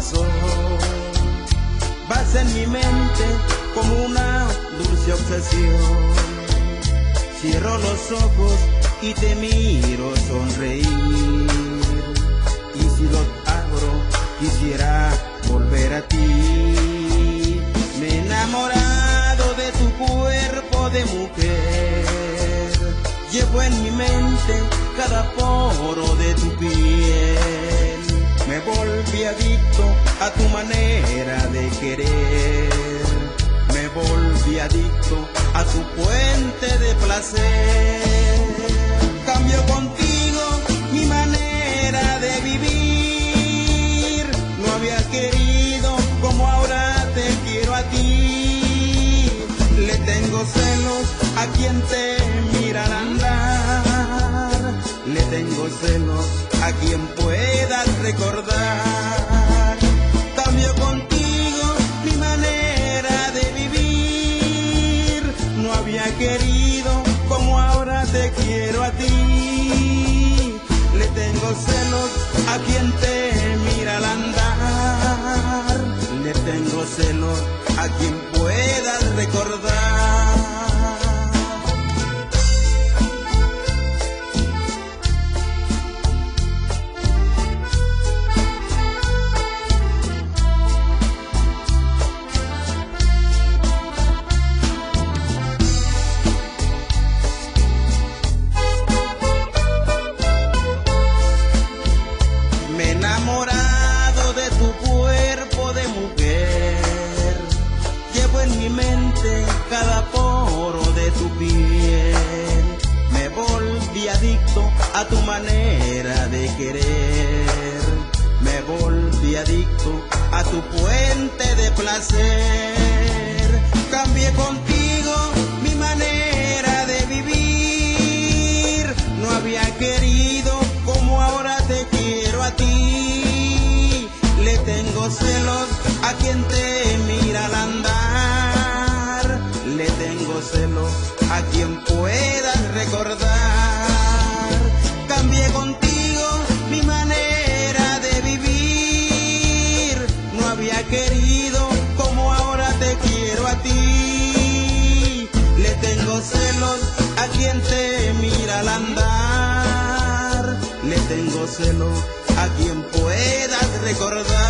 pasó. Vas en mi mente como una dulce obsesión. Cierro los ojos y te miro sonreír. Y si los abro, quisiera volver a ti. Me he enamorado de tu cuerpo de mujer. Llevo en mi mente cada poro de tu piel. Me volví adicto a tu manera de querer. Me volví adicto a tu puente de placer. Cambio contigo mi manera de vivir. No había querido como ahora te quiero a ti. Le tengo celos a quien te mira al andar. Le tengo celos a quien puedas recordar. Cambio contigo mi manera de vivir. No había querido como ahora te quiero a ti. Le tengo celos a quien te mira al andar. Le tengo celos a quien puedas recordar. Enamorado de tu cuerpo de mujer, llevo en mi mente cada poro de tu piel. Me volví adicto a tu manera de querer. Me volví adicto a tu puente de placer. Cambié contigo mi manera de vivir. No había querido como ahora te quiero a ti. Le tengo celos a quien te mira al andar. Le tengo celos a quien puedas recordar. Cambié contigo mi manera de vivir. No había querido como ahora te quiero a ti. Le tengo celos a quien te mira al andar. Le tengo celos a quien puedas recordar.